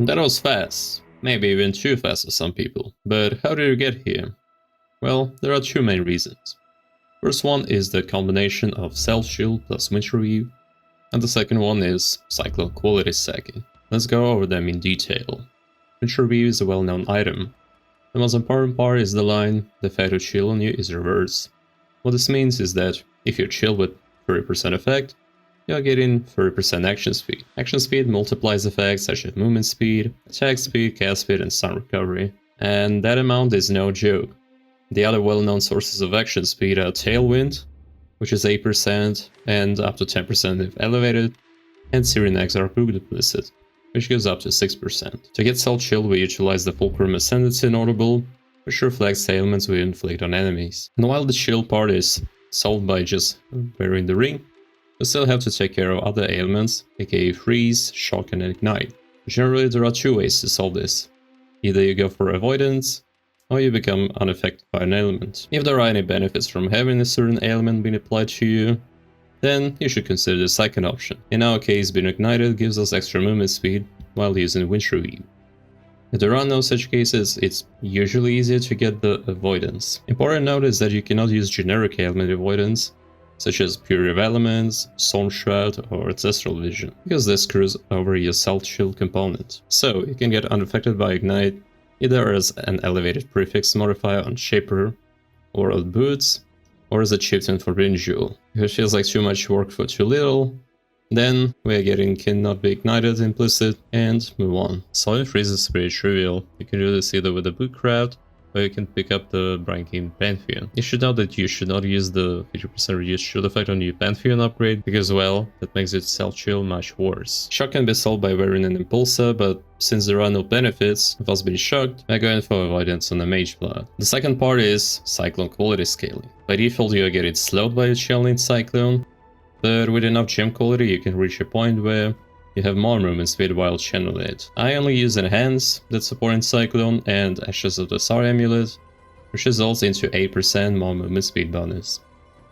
That was fast. Maybe even too fast for some people. But how did you get here? Well, there are two main reasons. First one is the combination of Self-Chill plus Winter Review, and the second one is Cyclone quality stacking. Let's go over them in detail. Winter Review is a well-known item. The most important part is the line, the effect of chill on you is reversed. What this means is that if you chill with 30% effect, you're getting 30% action speed. Action speed multiplies effects such as movement speed, attack speed, cast speed, and stun recovery. And that amount is no joke. The other well-known sources of action speed are Tailwind, which is 8% and up to 10% if elevated, and Syrian Exile Phrecia, which goes up to 6%. To get Self-Chill, we utilize the Fulcrum Ascendancy notable, which reflects the ailments we inflict on enemies. And while the chill part is solved by just wearing the ring, we still have to take care of other ailments, aka freeze, shock, and ignite. Generally, there are two ways to solve this. Either you go for avoidance, or you become unaffected by an ailment. If there are any benefits from having a certain ailment being applied to you, then you should consider the second option. In our case, being ignited gives us extra movement speed while using Winter Review. If there are no such cases, it's usually easier to get the avoidance. Important note is that you cannot use generic ailment avoidance, such as Fury of Elements, Storm Shroud, or Ancestral Vision, because this screws over your Self-Chill component. So you can get unaffected by Ignite either as an elevated prefix modifier on Shaper or on Boots, or as a chieftain for Forbidden Jewel. If it feels like too much work for too little, then we are getting cannot be ignited implicit and move on. Solid Freeze is pretty trivial. You can do this either with the boot craft, or you can pick up the Brine King Pantheon. You should know that you should not use the 50% reduced shield effect on your Pantheon upgrade, because well, that makes it Self-Chill much worse. Shock can be solved by wearing an Impulsor, but since there are no benefits of us being shocked, we're going for avoidance on the Mage Blood. The second part is Cyclone quality scaling. By default you are getting slowed by a Channeling Cyclone, but with enough gem quality you can reach a point where you have more movement speed while channeling it. I only use Enhance that support Cyclone and Ashes of the Star Amulet, which results into 8% more movement speed bonus.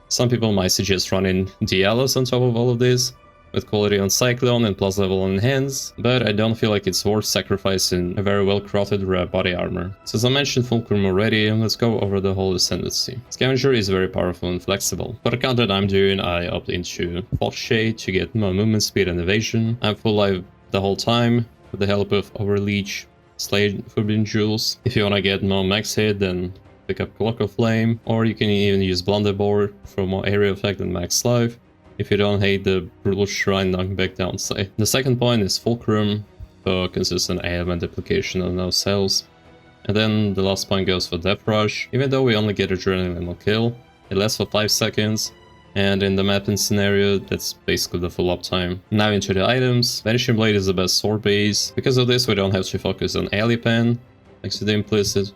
Some people might suggest running Dialos on top of all of this, with quality on Cyclone and plus level on Enhance, but I don't feel like it's worth sacrificing a very well crafted rare body armor. Since I mentioned Fulcrum already, let's go over the whole Ascendancy. Scavenger is very powerful and flexible. For the count that I'm doing, I opt into Fog Shade to get more movement speed and evasion. I'm full life the whole time, with the help of Overleech, Slay Forbidden Jewels. If you wanna get more max hit, then pick up Clock of Flame, or you can even use Blunderbore for more area effect and max life, if you don't hate the Brutal Shrine knockback downside. The second point is Fulcrum for consistent ailment application on no cells. And then the last point goes for Death Rush. Even though we only get Adrenaline on kill, it lasts for 5 seconds, and in the mapping scenario, that's basically the full uptime. Now into the items. Vanishing Blade is the best sword base. Because of this, we don't have to focus on Alley Pen, next to the implicit,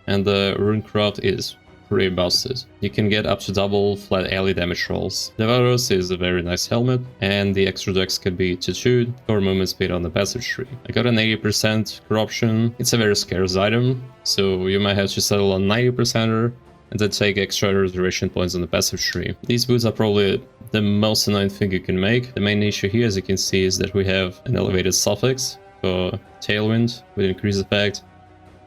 and the Runecraft is pretty busted. You can get up to double flat alley damage rolls. Devoros is a very nice helmet, and the extra dex can be tattooed for movement speed on the passage tree. I got an 80% corruption. It's a very scarce item, so you might have to settle on 90%er and then take extra restoration points on the passive tree. These boots are probably the most annoying thing you can make. The main issue here, as you can see, is that we have an elevated suffix for Tailwind with increased effect,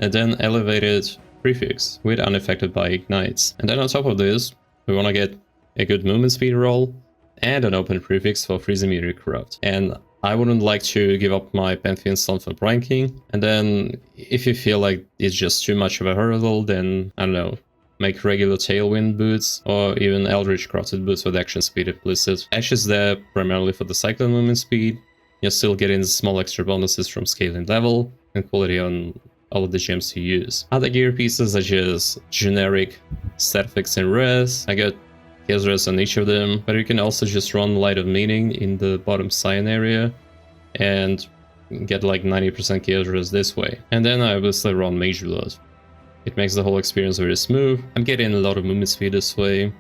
and then elevated prefix with unaffected by ignites. And then on top of this, we want to get a good movement speed roll and an open prefix for freeze immediately corrupt. And I wouldn't like to give up my Pantheon stun for Brine King. And then if you feel like it's just too much of a hurdle, then I don't know, make regular Tailwind boots or even Eldritch crafted boots with action speed implicit. Ash is there primarily for the Cyclone movement speed. You're still getting small extra bonuses from scaling level and quality on all of the gems you use. Other gear pieces are just generic Statifix and Res. I got Chaos Res on each of them, but you can also just run Light of Meaning in the bottom Cyan area and get like 90% Chaos Res this way. And then I obviously run Mage Blood. It makes the whole experience very smooth. I'm getting a lot of movement speed this way,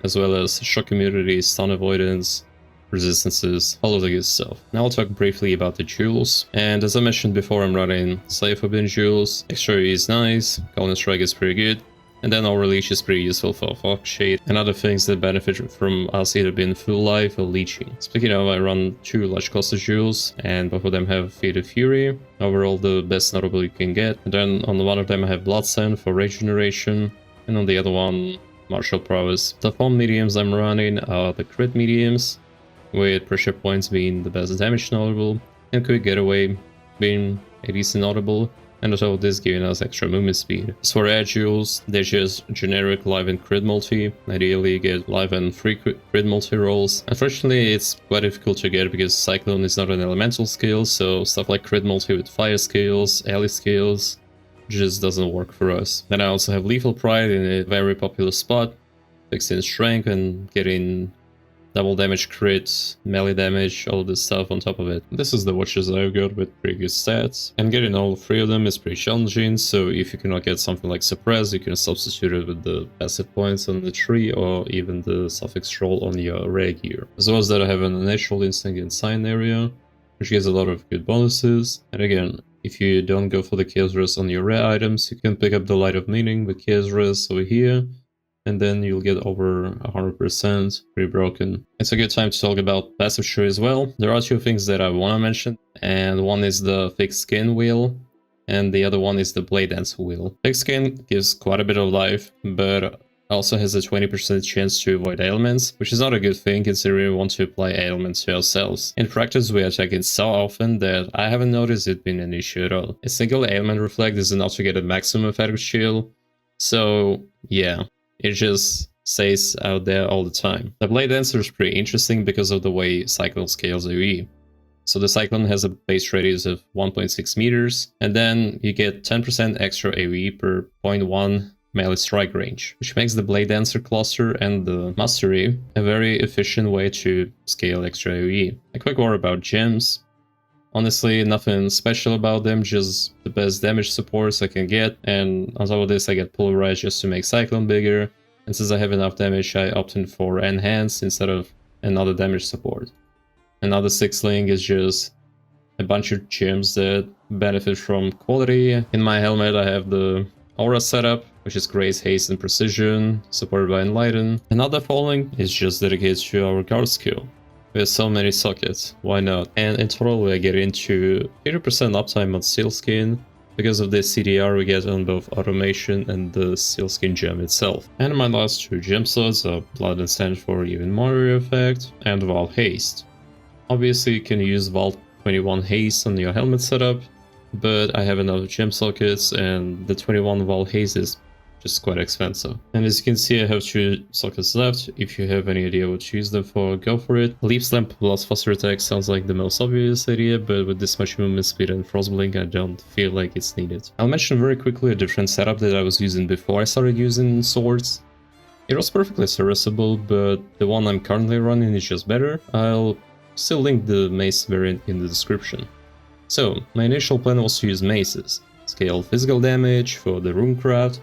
as well as shock immunity, stun avoidance, resistances, all of the good stuff. Now I'll talk briefly about the jewels, and as I mentioned before, I'm running Slay Forbidden Jewels. Extra is nice, Golden Strike is pretty good, And then Overleash is pretty useful for Fog Shade and other things that benefit from us either being full life or leeching. Speaking of, I run 2 large cluster jewels, and both of them have Faded Fury, overall the best notable you can get. And then on one of them I have Blood Sand for regeneration, and on the other one, Martial Prowess. The form mediums I'm running are the crit mediums, with pressure points being the best damage notable, and Quick Getaway being a decent notable, and on top of this giving us extra movement speed. As for air jewels, they're just generic live and crit multi. Ideally you get live and free crit multi rolls. Unfortunately it's quite difficult to get because Cyclone is not an elemental skill, so stuff like crit multi with fire skills, ally skills, just doesn't work for us. Then I also have Lethal Pride in a very popular spot, fixing strength and getting double damage crits, melee damage, all this stuff on top of it. This is the watches I've got with pretty good stats, and getting all 3 of them is pretty challenging, so if you cannot get something like Suppress, you can substitute it with the passive points on the tree or even the suffix roll on your rare gear. As well as that I have an Natural Instinct in Sign area, which gives a lot of good bonuses, and again, if you don't go for the Chaos Rest on your rare items, you can pick up the Light of Meaning with Chaos Rest over here, and then you'll get over 100% pretty broken. It's a good time to talk about passive tree as well. There are 2 things that I want to mention, and one is the Fixed Skin wheel, and the other one is the Blade Dancer wheel. Fixed Skin gives quite a bit of life, but also has a 20% chance to avoid ailments, which is not a good thing considering we want to apply ailments to ourselves. In practice we attack it so often that I haven't noticed it being an issue at all. A single ailment reflect is enough to get a maximum effective shield, so yeah. It just stays out there all the time. The Blade Dancer is pretty interesting because of the way Cyclone scales AoE. So the Cyclone has a base radius of 1.6 meters, and then you get 10% extra AoE per 0.1 melee strike range, which makes the Blade Dancer cluster and the Mastery a very efficient way to scale extra AoE. A quick word about gems. Honestly, nothing special about them, just the best damage supports I can get, and on top of this I get Pulverize just to make Cyclone bigger, and since I have enough damage I opted for Enhance instead of another damage support. Another 6 link is just a bunch of gems that benefit from quality. In my helmet I have the Aura setup, which is Grace, Haste and Precision, supported by Enlighten. Another falling is just dedicated to our guard skill. We have so many sockets, why not? And in total I get into 80% uptime on Sealskin. Because of this CDR we get on both automation and the Sealskin gem itself. And my last 2 gem slots are Blood and Sand for even more effect and Vaal Haste. Obviously you can use Vaal 21 Haste on your helmet setup, but I have enough gem sockets and the 21 Vaal Haste is just quite expensive. And as you can see I have 2 sockets left. If you have any idea what to use them for, go for it. Leaf Slam plus Faster Attack sounds like the most obvious idea, but with this much movement speed and Frostblink I don't feel like it's needed. I'll mention very quickly a different setup that I was using before I started using swords. It was perfectly serviceable, but the one I'm currently running is just better. I'll still link the mace variant in the description. So, my initial plan was to use maces, scale physical damage for the runecraft,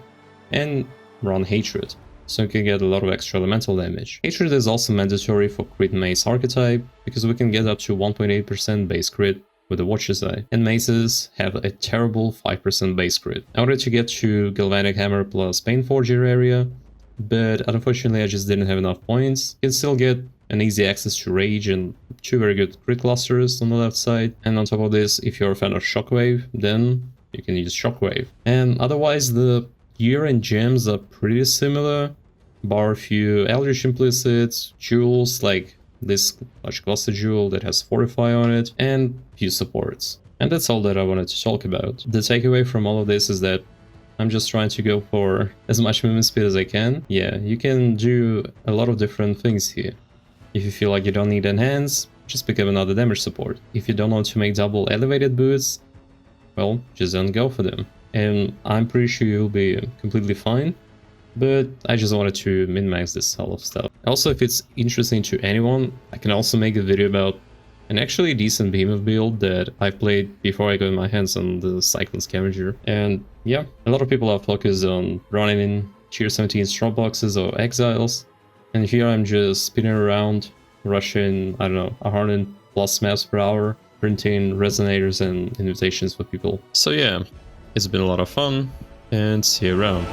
and run Hatred, so you can get a lot of extra elemental damage. Hatred is also mandatory for crit mace archetype, because we can get up to 1.8% base crit with the Watcher's Eye, and maces have a terrible 5% base crit. I wanted to get to Galvanic Hammer plus Painforger area, but unfortunately I just didn't have enough points. You can still get an easy access to Rage and 2 very good crit clusters on the left side, and on top of this, if you're a fan of Shockwave, then you can use Shockwave. And otherwise the gear and gems are pretty similar, bar a few Eldritch implicits, jewels like this large cluster jewel that has Fortify on it, and few supports. And that's all that I wanted to talk about. The takeaway from all of this is that I'm just trying to go for as much movement speed as I can. Yeah, you can do a lot of different things here. If you feel like you don't need Enhance, just pick up another damage support. If you don't want to make double elevated boots, well, just don't go for them. And I'm pretty sure you'll be completely fine, but I just wanted to min-max this sort of stuff. Also, if it's interesting to anyone, I can also make a video about an actually decent behemoth build that I played before I got my hands on the Cyclone Scavenger. And yeah, a lot of people are focused on running in tier 17 strong boxes or exiles, and here I'm just spinning around, rushing, I don't know, 100 plus maps per hour, printing resonators and invitations for people. So yeah, it's been a lot of fun, and see you around.